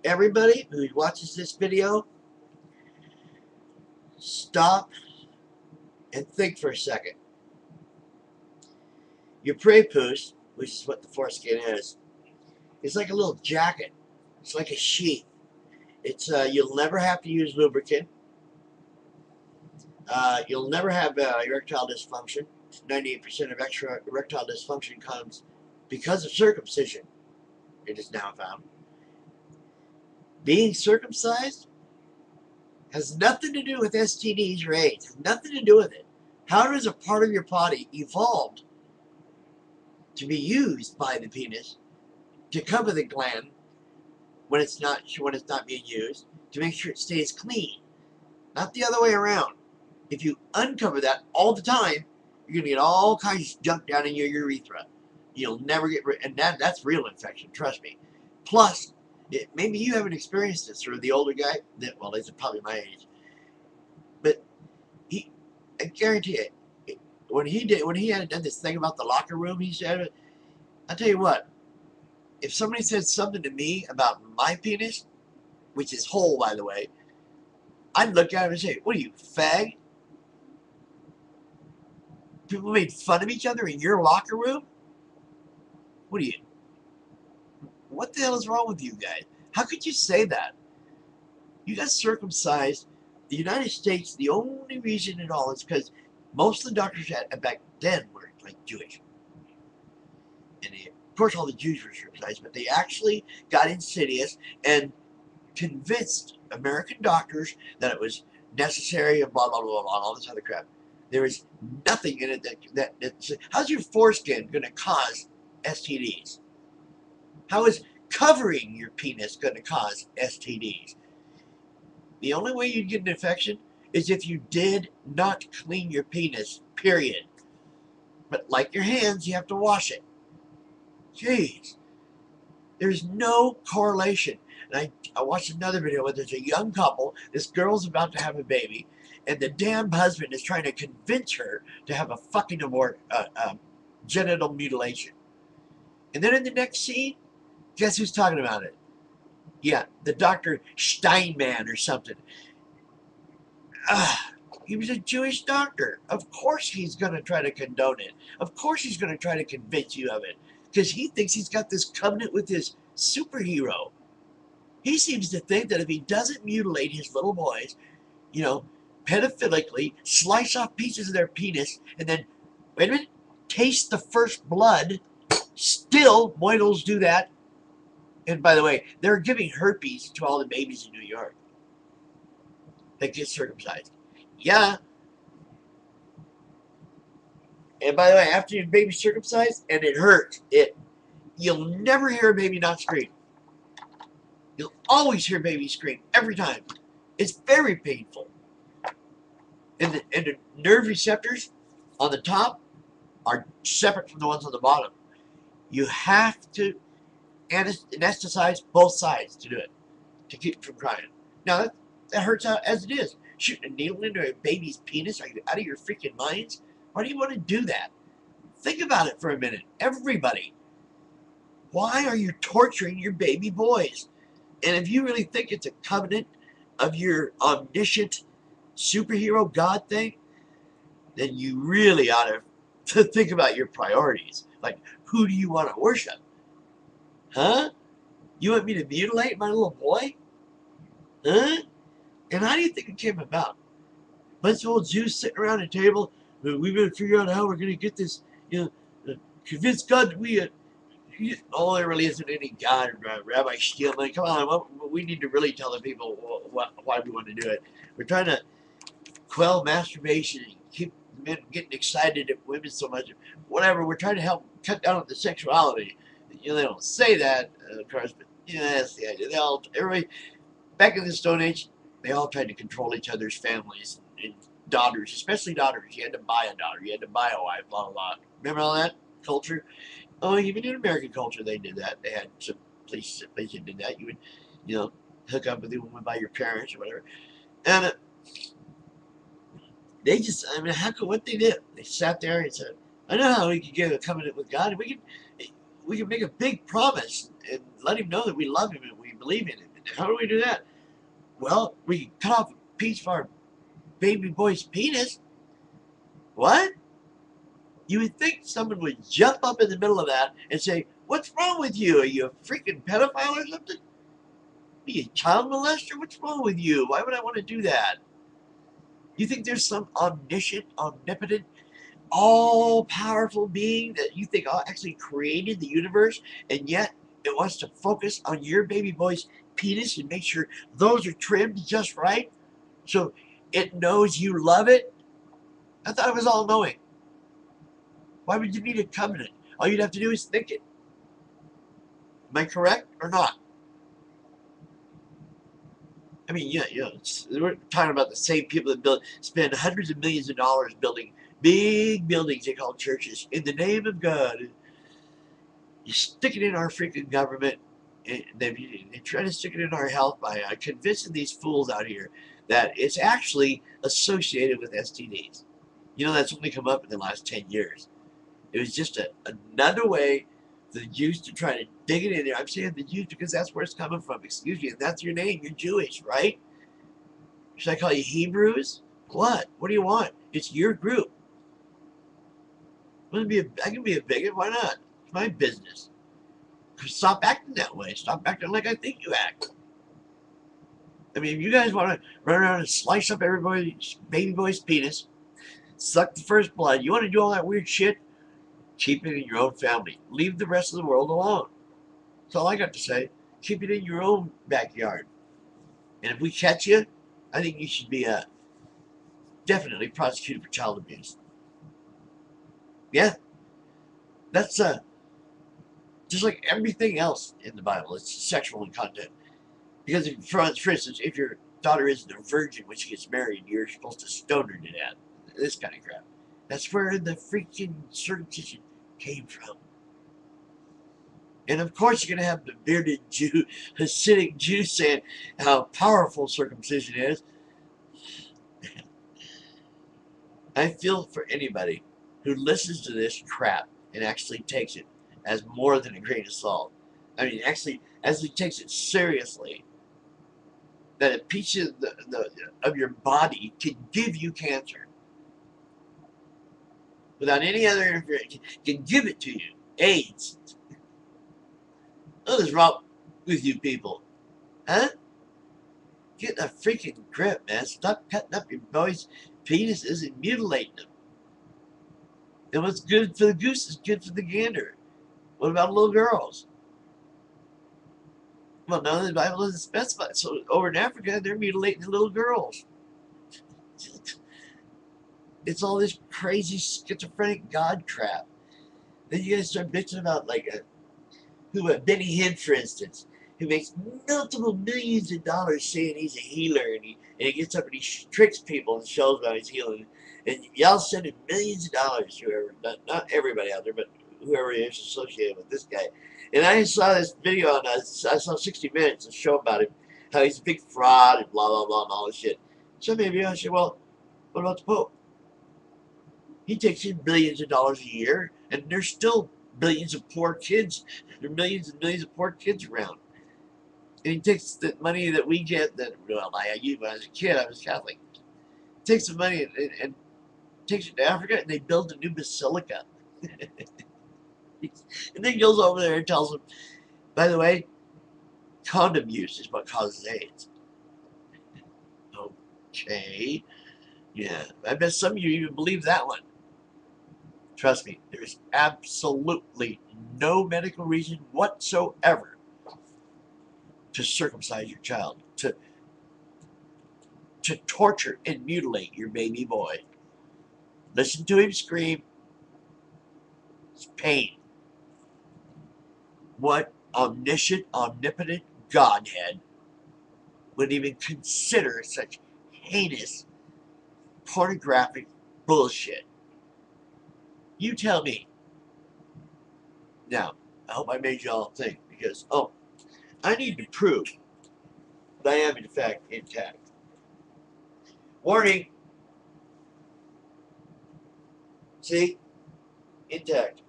Everybody who watches this video, stop and think for a second. Your prepuce, which is what the foreskin is like a little jacket. It's like a sheath. It's you'll never have to use lubricant. You'll never have erectile dysfunction. 98% of erectile dysfunction comes because of circumcision. It is now found. Being circumcised has nothing to do with STDs or AIDS. Has nothing to do with it. How does a part of your body evolved to be used by the penis to cover the gland when it's not being used, to make sure it stays clean, not the other way around? If you uncover that all the time, you're gonna get all kinds of junk down in your urethra. You'll never get rid, and that's real infection. Trust me. Plus, maybe you haven't experienced this, or the older guy. Well, he's probably my age, but I guarantee it. When he had done this thing about the locker room, he said, "I'll tell you what. If somebody said something to me about my penis, which is whole, by the way, I'd look at him and say, what are you, fag? People made fun of each other in your locker room? What are you? What the hell is wrong with you guys? How could you say that? You got circumcised. The United States, the only reason at all is because most of the doctors back then were like Jewish. And of course all the Jews were circumcised, but they actually got insidious and convinced American doctors that it was necessary and blah, blah, blah, blah, all this other crap. There is nothing in it that how's your foreskin going to cause STDs? How is covering your penis going to cause STDs? The only way you'd get an infection is if you did not clean your penis, period. But like your hands, you have to wash it. Jeez. There's no correlation. And I watched another video where there's a young couple. This girl's about to have a baby, and the damn husband is trying to convince her to have a fucking genital mutilation. And then in the next scene, guess who's talking about it? Yeah, the Dr. Steinman or something. He was a Jewish doctor. Of course he's going to try to condone it. Of course he's going to try to convince you of it. Because he thinks he's got this covenant with his superhero. He seems to think that if he doesn't mutilate his little boys, pedophilically, slice off pieces of their penis, and then, wait a minute, taste the first blood, still, moidals do that. And by the way, they're giving herpes to all the babies in New York that get circumcised. Yeah. And by the way, after your baby's circumcised, and it hurts, you'll never hear a baby not scream. You'll always hear babies scream, every time. It's very painful. And the nerve receptors on the top are separate from the ones on the bottom. You have to anesthetize both sides to do it, to keep it from crying. Now, that hurts out as it is. Shooting a needle into a baby's penis, are you out of your freaking minds? Why do you want to do that? Think about it for a minute. Everybody. Why are you torturing your baby boys? And if you really think it's a covenant of your omniscient superhero God thing, then you really ought to think about your priorities. Like, who do you want to worship? Huh? You want me to mutilate my little boy? Huh? And how do you think it came about? A bunch of old Jews sitting around a table. We better figure out how we're going to get this, convince God that we... oh, there really isn't any God, Rabbi Steelman. Come on, we need to really tell the people why we want to do it. We're trying to quell masturbation and keep men getting excited at women so much. Whatever, we're trying to help cut down on the sexuality. They don't say that, of course, but that's the idea. Everybody, back in the Stone Age, they all tried to control each other's families and daughters, especially daughters. You had to buy a daughter, you had to buy a wife, blah, blah, blah. Remember all that culture? Oh, even in American culture, they did that. They had some places that did that. You would, hook up with a woman by your parents or whatever. And they just, what they did, they sat there and said, I know how we could get a covenant with God, and we can make a big promise and let him know that we love him and we believe in him. And How do we do that? Well, we cut off a piece of our baby boy's penis. What? You would think someone would jump up in the middle of that and say, "What's wrong with you? Are you a freaking pedophile or something? Are you a child molester? What's wrong with you? Why would I want to do that?" You think there's some omniscient, omnipotent, all-powerful being that you think actually created the universe, and yet it wants to focus on your baby boy's penis and make sure those are trimmed just right so it knows you love it? I thought it was all-knowing. Why would you need a covenant? All you'd have to do is think it. Am I correct or not? I mean, yeah, we're talking about the same people that spend hundreds of millions of dollars building big buildings they call churches in the name of God. You stick it in our freaking government, and they try to stick it in our health by convincing these fools out here that it's actually associated with STDs. You know, that's only come up in the last 10 years. It was just another way for the Jews to try to dig it in there. I'm saying the Jews because that's where it's coming from. Excuse me, and that's your name. You're Jewish, right? Should I call you Hebrews? What? What do you want? It's your group. I can be a bigot. Why not? It's my business. Stop acting that way. Stop acting like I think you act. I mean, if you guys want to run around and slice up everybody's baby boy's penis, suck the first blood, you want to do all that weird shit, keep it in your own family. Leave the rest of the world alone. That's all I got to say. Keep it in your own backyard. And if we catch you, I think you should be definitely prosecuted for child abuse. Yeah, that's just like everything else in the Bible. It's sexual in content. Because, for instance, if your daughter isn't a virgin when she gets married, you're supposed to stone her to death. This kind of crap. That's where the freaking circumcision came from. And of course, you're going to have the bearded Jew, Hasidic Jew saying how powerful circumcision is. I feel for anybody who listens to this crap and actually takes it as more than a grain of salt. I mean, actually takes it seriously. That a piece of your body can give you cancer without any other interference. Can give it to you. AIDS. What is wrong with you people? Huh? Get a freaking grip, man. Stop cutting up your boys' penises and mutilating them. And what's good for the goose is good for the gander. What about little girls? Well, no, the Bible doesn't specify. So over in Africa, they're mutilating the little girls. It's all this crazy schizophrenic God crap. Then you guys start bitching about Benny Hinn, for instance, who makes multiple millions of dollars saying he's a healer, and he gets up and he tricks people and shows how he's healing. And y'all sending millions of dollars to whoever, not everybody out there, but whoever is associated with this guy. And I saw this video on I saw 60 Minutes, a show about him, how he's a big fraud and blah blah blah and all this shit. So maybe I said, well, what about the Pope? He takes in billions of dollars a year, and there's still billions of poor kids. There are millions and millions of poor kids around. And he takes the money that we get, when I was a kid, I was Catholic. Takes the money and takes it to Africa, and they build a new basilica. And then he goes over there and tells them, by the way, condom use is what causes AIDS. Okay. Yeah, I bet some of you even believe that one. Trust me, there's absolutely no medical reason whatsoever to circumcise your child, to torture and mutilate your baby boy. Listen to him scream. It's pain. What omniscient, omnipotent Godhead would even consider such heinous, pornographic bullshit? You tell me. Now, I hope I made y'all think, because, I need to prove that I am, in fact, intact. Warning. See? Intact.